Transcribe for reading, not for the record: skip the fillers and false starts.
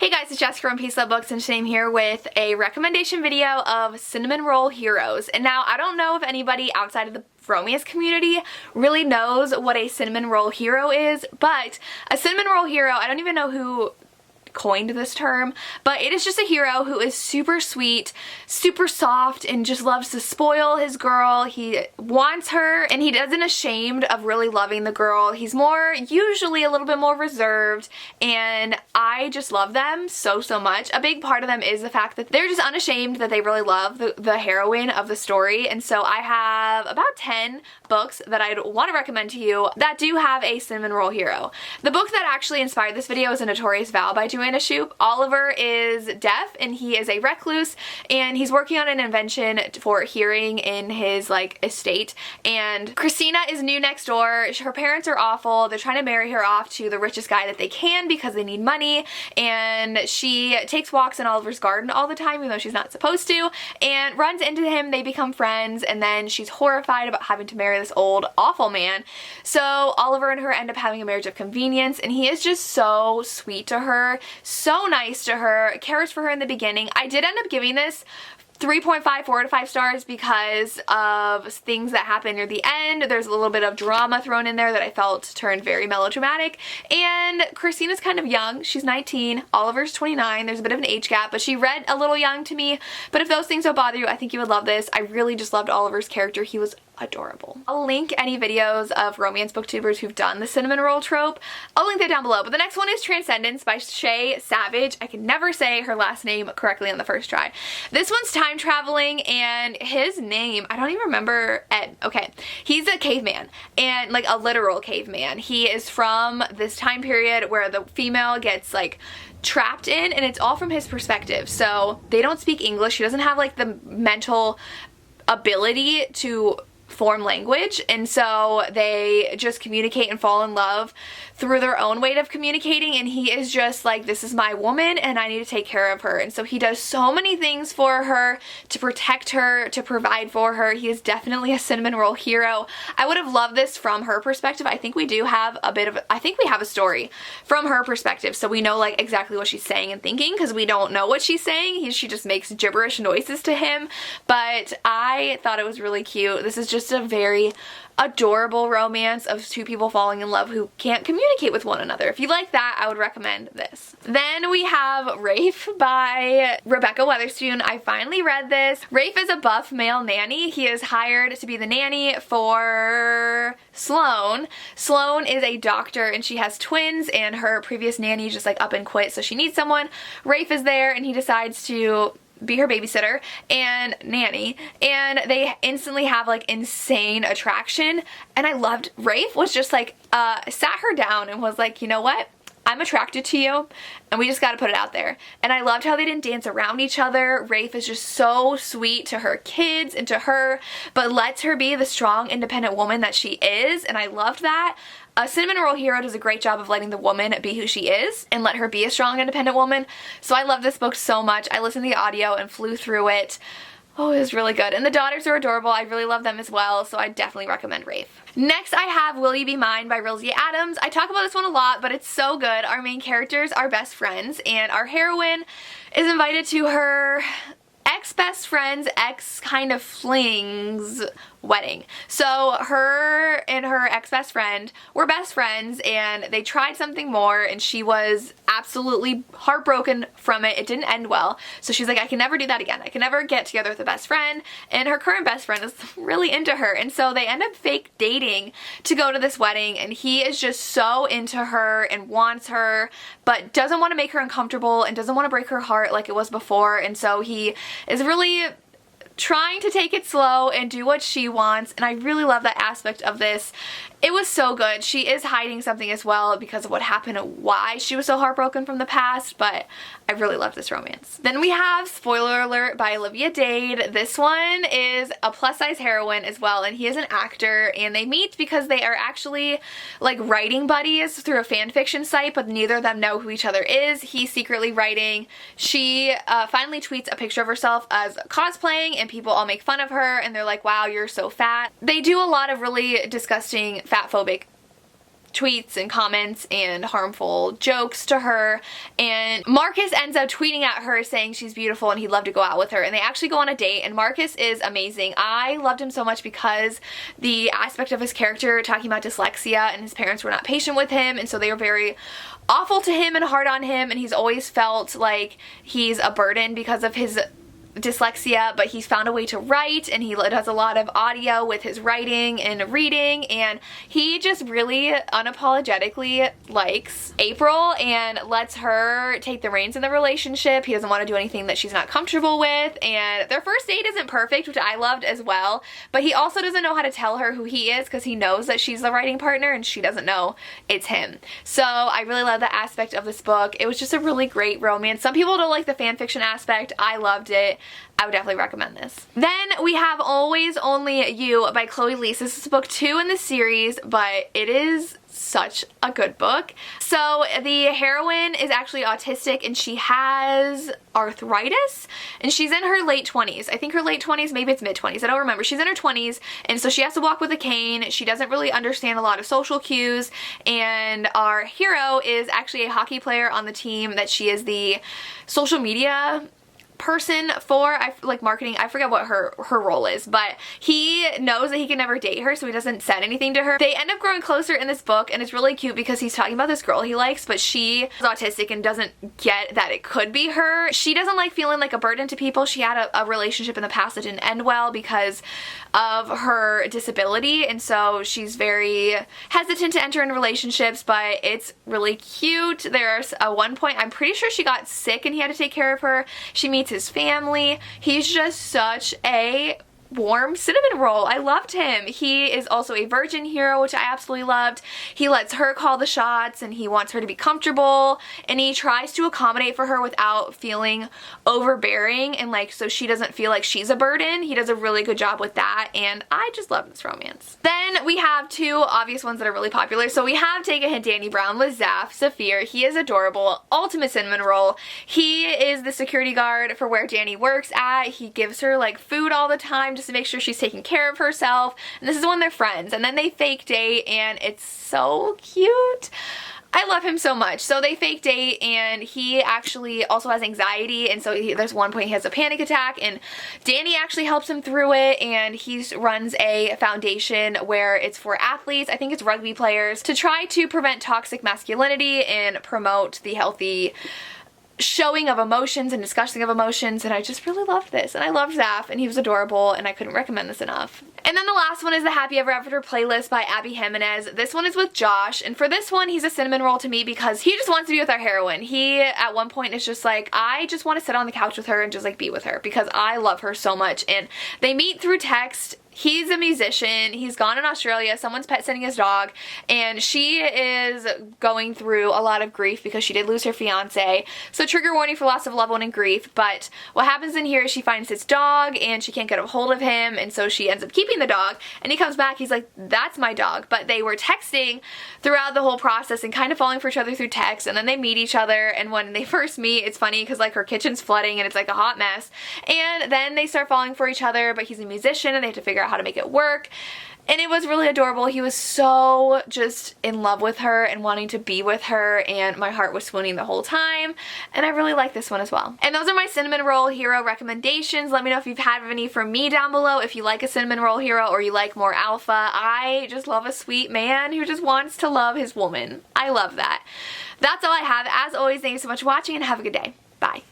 Hey guys, it's Jessica from Peace Love Books, and today I'm here with a recommendation video of cinnamon roll heroes. And now I don't know if anybody outside of the romance community really knows what a cinnamon roll hero is, but a cinnamon roll hero, I don't even know who coined this term, but it is just a hero who is super sweet, super soft, and just loves to spoil his girl. He wants her, and he isn't ashamed of really loving the girl. He's usually a little bit more reserved, and I just love them so much. A big part of them is the fact that they're just unashamed that they really love the heroine of the story, and so I have about 10 books that I'd want to recommend to you that do have a cinnamon roll hero. The book that actually inspired this video is A Notorious Vow by Joanna Shupe. Oliver is deaf and he is a recluse, and he's working on an invention for hearing in his estate, and Christina is new next door. Her parents are awful. They're trying to marry her off to the richest guy that they can because they need money, and she takes walks in Oliver's garden all the time even though she's not supposed to, and runs into him. They become friends, and then she's horrified about having to marry this old awful man. So Oliver and her end up having a marriage of convenience, and he is just so sweet to her, so nice to her, cares for her in the beginning. I did end up giving this 3.5, 4 out of 5 stars because of things that happen near the end. There's a little bit of drama thrown in there that I felt turned very melodramatic. And Christina's kind of young. She's 19. Oliver's 29. There's a bit of an age gap, but she read a little young to me. But if those things don't bother you, I think you would love this. I really just loved Oliver's character. He was adorable. I'll link any videos of romance booktubers who've done the cinnamon roll trope. I'll link that down below. But the next one is Transcendence by Shay Savage. I can never say her last name correctly on the first try. This one's time traveling, and his name, I don't even remember. Ed. Okay. He's a caveman, and like a literal caveman. He is from this time period where the female gets trapped in, and it's all from his perspective. So they don't speak English. He doesn't have the mental ability to form language, and so they just communicate and fall in love through their own way of communicating, and he is just like, this is my woman and I need to take care of her. And so he does so many things for her, to protect her, to provide for her. He is definitely a cinnamon roll hero. I would have loved this from her perspective. I think we do have a story from her perspective, so we know exactly what she's saying and thinking, because we don't know what she's saying. She just makes gibberish noises to him, but I thought it was really cute. This is just a very adorable romance of two people falling in love who can't communicate with one another. If you like that, I would recommend this. Then we have Rave by Rebecca Weatherspoon. I finally read this. Rave is a buff male nanny. He is hired to be the nanny for Sloane. Sloane is a doctor, and she has twins, and her previous nanny just up and quit, so she needs someone. Rave is there, and he decides to be her babysitter and nanny, and they instantly have insane attraction. And I loved, Rafe was just sat her down and was like, you know what, I'm attracted to you, and we just got to put it out there. And I loved how they didn't dance around each other. Rafe is just so sweet to her kids and to her, but lets her be the strong, independent woman that she is, and I loved that. A cinnamon roll hero does a great job of letting the woman be who she is and let her be a strong, independent woman. So I love this book so much. I listened to the audio and flew through it. Oh, it was really good. And the daughters are adorable. I really love them as well, so I definitely recommend Rave. Next, I have Will You Be Mine by Rilzy Adams. I talk about this one a lot, but it's so good. Our main characters are best friends, and our heroine is invited to her ex-best friend's kind of fling's wedding. So her and her ex-best friend were best friends, and they tried something more, and she was absolutely heartbroken from it. It didn't end well. So she's like, I can never do that again. I can never get together with a best friend. And her current best friend is really into her, and so they end up fake dating to go to this wedding, and he is just so into her and wants her, but doesn't want to make her uncomfortable and doesn't want to break her heart like it was before. And so he is really trying to take it slow and do what she wants, and I really love that aspect of this. It was so good. She is hiding something as well because of what happened and why she was so heartbroken from the past, but I really love this romance. Then we have Spoiler Alert by Olivia Dade. This one is a plus-size heroine as well, and he is an actor, and they meet because they are actually writing buddies through a fan fiction site, but neither of them know who each other is. He's secretly writing. She finally tweets a picture of herself as cosplaying, and people all make fun of her, and they're like, wow, you're so fat. They do a lot of really disgusting fat phobic tweets and comments and harmful jokes to her, and Marcus ends up tweeting at her saying she's beautiful and he'd love to go out with her, and they actually go on a date, and Marcus is amazing. I loved him so much because the aspect of his character talking about dyslexia, and his parents were not patient with him, and so they were very awful to him and hard on him, and he's always felt like he's a burden because of his dyslexia, but he's found a way to write, and he does a lot of audio with his writing and reading, and he just really unapologetically likes April and lets her take the reins in the relationship. He doesn't want to do anything that she's not comfortable with, and their first date isn't perfect, which I loved as well, but he also doesn't know how to tell her who he is because he knows that she's the writing partner and she doesn't know it's him. So I really love that aspect of this book. It was just a really great romance. Some people don't like the fan fiction aspect. I loved it. I would definitely recommend this. Then we have Always Only You by Chloe Leese. This is book 2 in the series, but it is such a good book. So the heroine is actually autistic and she has arthritis, and she's in her late 20s. I think her late 20s, maybe it's mid 20s. I don't remember. She's in her 20s, and so she has to walk with a cane. She doesn't really understand a lot of social cues, and our hero is actually a hockey player on the team that she is the social media person for, like marketing. I forget what her role is, but he knows that he can never date her, so he doesn't send anything to her. They end up growing closer in this book, and it's really cute because he's talking about this girl he likes, but she is autistic and doesn't get that it could be her. She doesn't like feeling like a burden to people. She had a relationship in the past that didn't end well because of her disability, and so she's very hesitant to enter in relationships, but it's really cute. There's a one point, I'm pretty sure she got sick and he had to take care of her. She meets his family. He's just such a warm cinnamon roll. I loved him. He is also a virgin hero, which I absolutely loved. He lets her call the shots, and he wants her to be comfortable, and he tries to accommodate for her without feeling overbearing, and like so she doesn't feel like she's a burden. He does a really good job with that, and I just love this romance. Then we have two obvious ones that are really popular. So we have Take a Hint, Danny Brown with Zaf Saphir. He is adorable. Ultimate cinnamon roll. He is the security guard for where Danny works at. He gives her like food all the time just to make sure she's taking care of herself, and this is when they're friends, and then they fake date, and it's so cute. I love him so much. So they fake date, and he actually also has anxiety, and so there's one point he has a panic attack, and Danny actually helps him through it, and he runs a foundation where it's for athletes, I think it's rugby players, to try to prevent toxic masculinity and promote the healthy showing of emotions and discussing of emotions, and I just really loved this, and I loved Zaf, and he was adorable, and I couldn't recommend this enough. And then the last one is the Happy Ever After playlist by Abby Jimenez. This one is with Josh, and for this one, he's a cinnamon roll to me because he just wants to be with our heroine. He, at one point, is just like, I just want to sit on the couch with her and just like be with her because I love her so much, and they meet through text. He's a musician, he's gone in Australia, someone's pet sitting his dog, and she is going through a lot of grief because she did lose her fiance. So trigger warning for loss of loved one and grief, but what happens in here is she finds his dog and she can't get a hold of him, and so she ends up keeping the dog, and he comes back, he's like, that's my dog, but they were texting throughout the whole process and kind of falling for each other through text, and then they meet each other, and when they first meet, it's funny because like her kitchen's flooding and it's like a hot mess, and then they start falling for each other, but he's a musician and they have to figure out how to make it work. And it was really adorable. He was so just in love with her and wanting to be with her, and my heart was swooning the whole time, and I really like this one as well. And those are my cinnamon roll hero recommendations. Let me know if you've had any from me down below, if you like a cinnamon roll hero or you like more alpha. I just love a sweet man who just wants to love his woman. I love that. That's all I have. As always, thank you so much for watching, and have a good day. Bye.